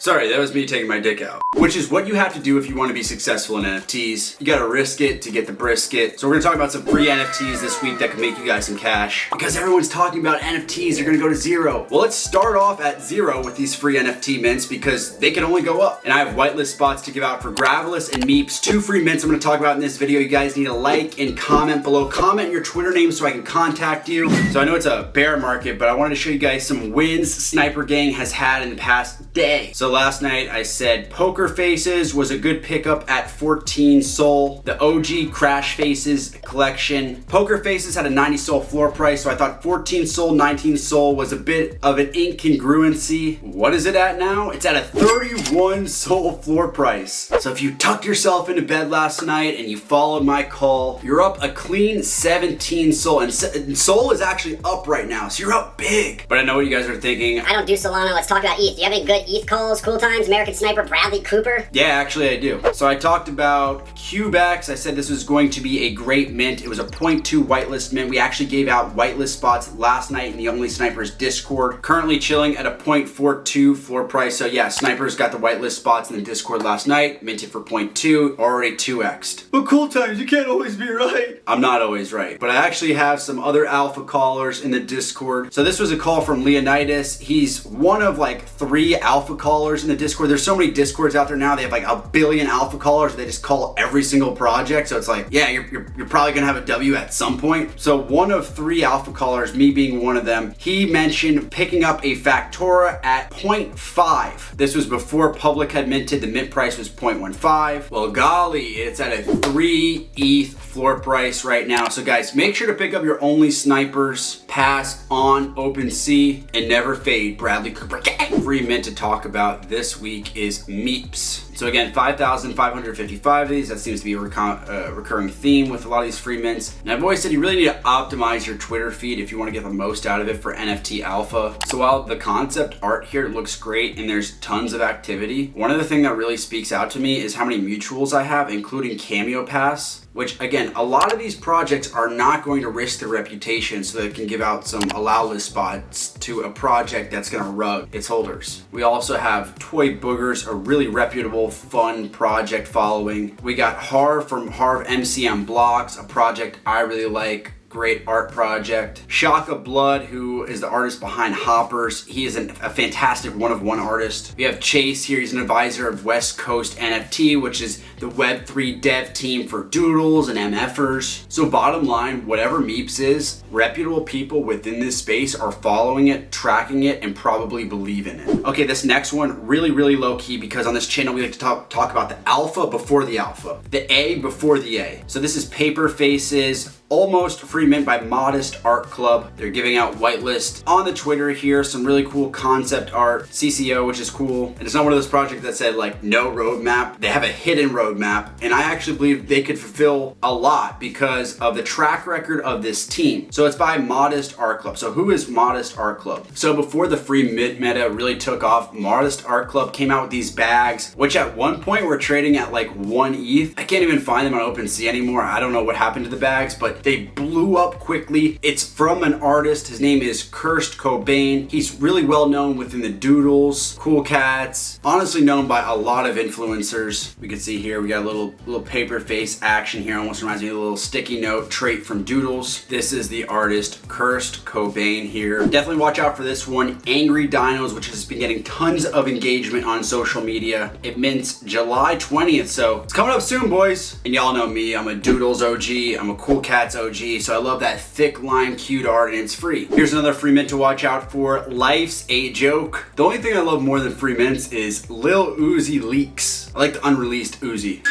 Sorry, that was me taking my dick out. Which is what you have to do if you want to be successful in NFTs. You gotta risk it to get the brisket. So we're gonna talk about some free NFTs this week that can make you guys some cash. Because everyone's talking about NFTs, they're gonna go to zero. Well, let's start off at zero with these free NFT mints because they can only go up. And I have whitelist spots to give out for GraveLess and Meeps. 2 free mints I'm gonna talk about in this video. You guys need to like and comment below. Comment your Twitter name so I can contact you. So I know it's a bear market, but I wanted to show you guys some wins Sniper Gang has had in the past day. So last night I said Poker Faces was a good pickup at 14 Sol. The OG Crash Faces collection. Poker Faces had a 90 Sol floor price, so I thought 14 Sol, 19 Sol was a bit of an incongruency. What is it at now? It's at a 31 Sol floor price. So if you tucked yourself into bed last night and you followed my call, you're up a clean 17 Sol, and Sol is actually up right now, so you're up big. But I know what you guys are thinking. I don't do Solana, let's talk about ETH. Do you have any good ETH calls, Cool Times, American Sniper, Bradley Cooper? Yeah, actually I do. So I talked about Cubex. I said this was going to be a great mint. It was a 0.2 whitelist mint. We actually gave out whitelist spots last night in the Only Snipers Discord. Currently chilling at a 0.42 floor price. So yeah, Snipers got the whitelist spots in the Discord last night, minted for 0.2, already 2x'd. But Cool Times, you can't always be right. I'm not always right, but I actually have some other alpha callers in the Discord. So this was a call from Leonidas. He's one of like 3 alpha callers in the Discord. There's so many Discords out there now. They have like a billion alpha callers. They just call every single project. So it's like, yeah, you're probably gonna have a W at some point. So one of 3 alpha callers, me being one of them, he mentioned picking up a Factora at 0.5. This was before public had minted. The mint price was 0.15. Well, golly, it's at a 3 ETH floor price right now. So guys, make sure to pick up your Only Snipers pass on OpenSea and never fade. Bradley Cooper. Free mint to talk about this week is Meeps. So again, 5,555 of these. That seems to be a recurring theme with a lot of these free mints. And I've always said you really need to optimize your Twitter feed if you want to get the most out of it for NFT alpha. So while the concept art here looks great and there's tons of activity, one of the things that really speaks out to me is how many mutuals I have, including Cameo Pass. Which again, a lot of these projects are not going to risk their reputation so they can give out some allow list spots to a project that's gonna rug its holders. We also have Toy Boogers, a really reputable, fun project following. We got Harv from Harv MCM Blocks, a project I really like. Great art project. Shaka Blood, who is the artist behind Hoppers. He is a fantastic one-of-one artist. We have Chase here. He's an advisor of West Coast NFT, which is the Web3 dev team for doodles and MFers. So bottom line, whatever Meeps is, reputable people within this space are following it, tracking it, and probably believe in it. Okay, this next one, really low key, because on this channel we like to talk about the alpha before the alpha, the A before the A. So this is Paper Faces, almost free mint by Modest Art Club. They're giving out whitelist on the Twitter here, some really cool concept art, CCO, which is cool. And it's not one of those projects that said like no roadmap. They have a hidden roadmap, and I actually believe they could fulfill a lot because of the track record of this team. So it's by Modest Art Club. So who is Modest Art Club? So before the free mint meta really took off, Modest Art Club came out with these bags, which at one point were trading at like 1 ETH. I can't even find them on OpenSea anymore. I don't know what happened to the bags, but they blew up quickly. It's from an artist. His name is Kurt Cobain. He's really well known within the doodles, Cool Cats, honestly known by a lot of influencers. We can see here, we got a little paper face action here. Almost reminds me of a little sticky note trait from doodles. This is the artist Kurt Cobain here. Definitely watch out for this one. Angry Dinos, which has been getting tons of engagement on social media. It mints July 20th, so it's coming up soon, boys. And y'all know me, I'm a doodles OG, I'm a Cool Cats OG, so I love that thick line cute art, and it's free. Here's another free mint to watch out for. Life's a Joke. The only thing I love more than free mints is Lil Uzi leaks. I like the unreleased Uzi.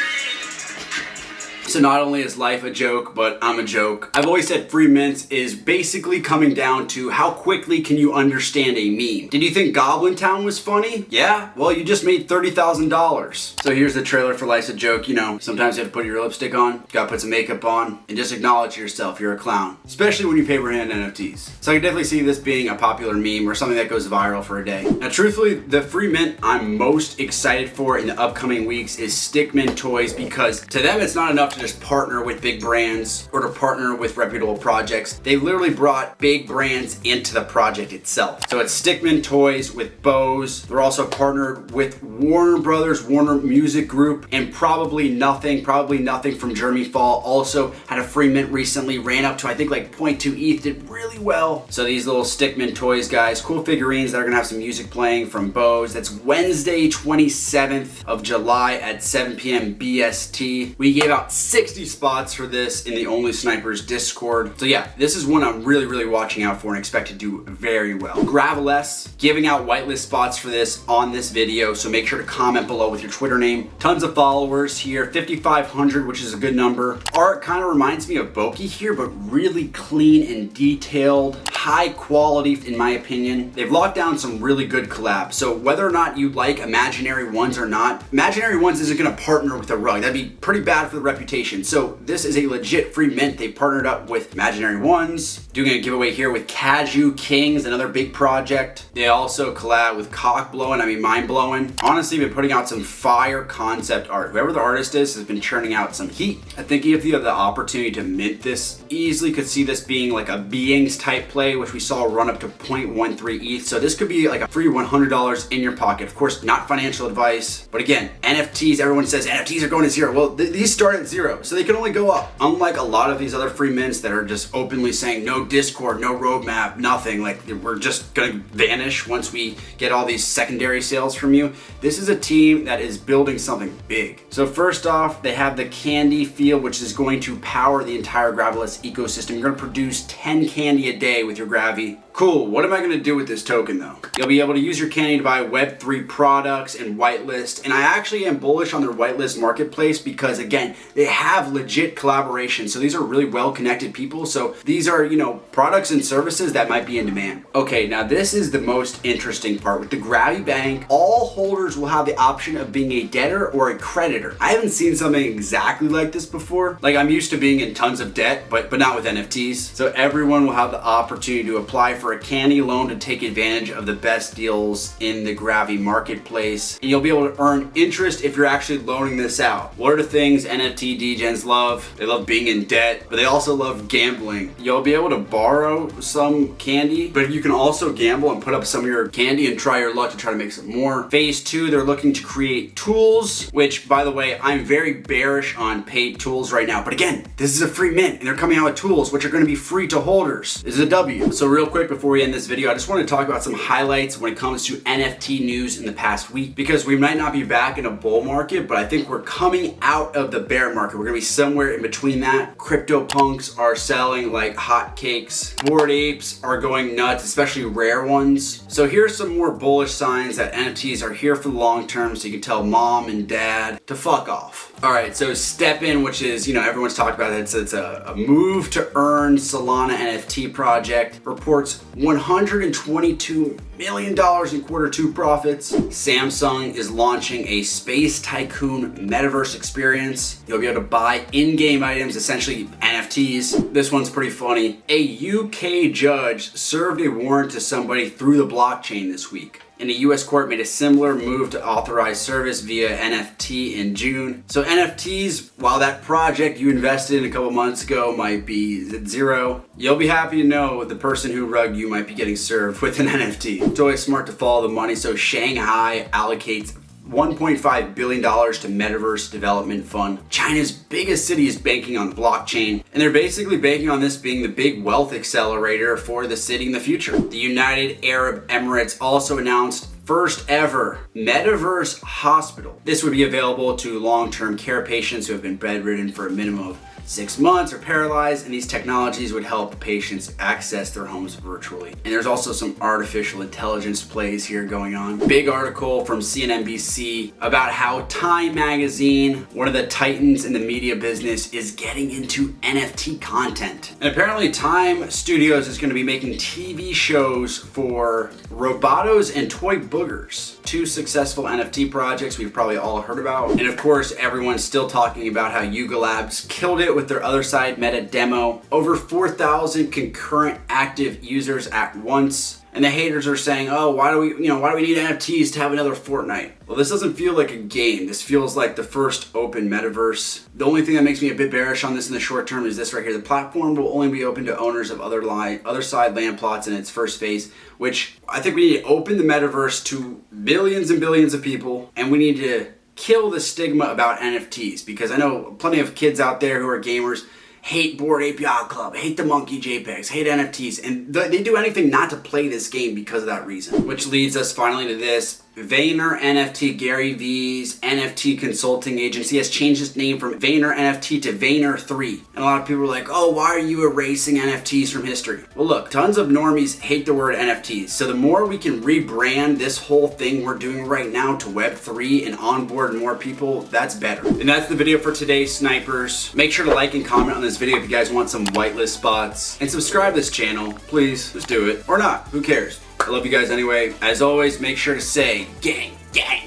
So not only is life a joke, but I'm a joke. I've always said free mints is basically coming down to how quickly can you understand a meme. Did you think Goblin Town was funny? Yeah? Well, you just made $30,000. So here's the trailer for Life's a Joke. You know, sometimes you have to put your lipstick on, gotta put some makeup on, and just acknowledge yourself, you're a clown. Especially when you paper hand NFTs. So I can definitely see this being a popular meme or something that goes viral for a day. Now truthfully, the free mint I'm most excited for in the upcoming weeks is Stickman Toys, because to them it's not enough to just partner with big brands or to partner with reputable projects. They literally brought big brands into the project itself. So it's Stickman Toys with Bose. They're also partnered with Warner Brothers, Warner Music Group, and probably nothing from Jeremy Fall. Also had a free mint recently, ran up to I think like 0.2 ETH, did really well. So these little Stickman Toys guys, cool figurines that are gonna have some music playing from Bose. That's Wednesday, 27th of July at 7 p.m. BST. We gave out 60 spots for this in the Only Snipers Discord. So yeah, this is one I'm really watching out for and expect to do very well. GraveLess giving out whitelist spots for this on this video, so make sure to comment below with your Twitter name. Tons of followers here, 5,500, which is a good number. Art kind of reminds me of Boki here, but really clean and detailed, high quality in my opinion. They've locked down some really good collabs. So whether or not you like Imaginary Ones or not, Imaginary Ones isn't gonna partner with a rug. That'd be pretty bad for the reputation. So this is a legit free mint. They partnered up with Imaginary Ones, doing a giveaway here with Cashew Kings, another big project. They also collab with Cock Blowin', I mean Mind Blowin'. Honestly, been putting out some fire concept art. Whoever the artist is has been churning out some heat. I think if you have the opportunity to mint this, easily could see this being like a Beings type play, which we saw run up to 0.13 ETH. So this could be like a free $100 in your pocket. Of course, not financial advice, but again, NFTs, everyone says NFTs are going to zero. Well, these start at zero, so they can only go up. Unlike a lot of these other free mints that are just openly saying no Discord, no roadmap, nothing, like we're just gonna vanish once we get all these secondary sales from you. This is a team that is building something big. So first off, they have the candy field, which is going to power the entire GraveLess ecosystem. You're gonna produce 10 candy a day with your Gravy. Cool, what am I gonna do with this token though? You'll be able to use your candy to buy Web3 products and whitelist. And I actually am bullish on their whitelist marketplace because again, they have legit collaboration. So these are really well-connected people. So these are, you know, products and services that might be in demand. Okay, now this is the most interesting part. With the Gravy Bank, all holders will have the option of being a debtor or a creditor. I haven't seen something exactly like this before. Like I'm used to being in tons of debt, but not with NFTs. So everyone will have the opportunity to apply for a candy loan to take advantage of the best deals in the Gravy marketplace. And you'll be able to earn interest if you're actually loaning this out. What are the things NFT degens love? They love being in debt, but they also love gambling. You'll be able to borrow some candy, but you can also gamble and put up some of your candy and try your luck to try to make some more. Phase 2, they're looking to create tools, which by the way, I'm very bearish on paid tools right now. But again, this is a free mint and they're coming out with tools which are gonna be free to holders. This is a W. So real quick before we end this video, I just want to talk about some highlights when it comes to NFT news in the past week, because we might not be back in a bull market, but I think we're coming out of the bear market. We're gonna be somewhere in between that. CryptoPunks are selling like hotcakes. Bored apes are going nuts, especially rare ones. So here's some more bullish signs that NFTs are here for the long term, so you can tell mom and dad to fuck off. All right, so Step-In, which is, you know, everyone's talked about it. It's a move to earn Solana NFT project, reports $122 million in Q2 profits. Samsung is launching a Space Tycoon metaverse experience. You'll be able to buy in-game items, essentially NFTs. This one's pretty funny. A UK judge served a warrant to somebody through the blockchain this week. And a US court made a similar move to authorize service via NFT in June. So NFTs, while that project you invested in a couple months ago might be at zero, you'll be happy to know the person who rugged you might be getting served with an NFT. It's always smart to follow the money. So Shanghai allocates $1.5 billion to Metaverse Development Fund. China's biggest city is banking on blockchain, and they're basically banking on this being the big wealth accelerator for the city in the future. The United Arab Emirates also announced first ever Metaverse Hospital. This would be available to long-term care patients who have been bedridden for a minimum of 6 months or paralyzed, and these technologies would help patients access their homes virtually. And there's also some artificial intelligence plays here going on. Big article from CNBC about how Time Magazine, one of the titans in the media business, is getting into NFT content. And apparently Time Studios is going to be making TV shows for Robotos and Toy Boogers, 2 successful NFT projects we've probably all heard about. And of course, everyone's still talking about how Yuga Labs killed it with their other side meta demo. Over 4,000 concurrent active users at once. And the haters are saying, oh, why do we need NFTs to have another Fortnite? Well, this doesn't feel like a game. This feels like the first open metaverse. The only thing that makes me a bit bearish on this in the short term is this right here. The platform will only be open to owners of other side land plots in its first phase, which I think we need to open the metaverse to billions and billions of people, and we need to kill the stigma about NFTs, because I know plenty of kids out there who are gamers hate Bored Ape Yacht Club, hate the monkey JPEGs, hate NFTs, and they do anything not to play this game because of that reason. Which leads us finally to this. Vayner NFT, Gary V's NFT consulting agency, has changed its name from Vayner NFT to Vayner 3. And a lot of people are like, oh, why are you erasing NFTs from history? Well, look, tons of normies hate the word NFTs. So the more we can rebrand this whole thing we're doing right now to Web3 and onboard more people, that's better. And that's the video for today, snipers. Make sure to like and comment on this video if you guys want some whitelist spots. And subscribe to this channel, please. Just do it. Or not, who cares? I love you guys anyway. As always, make sure to say gang, gang.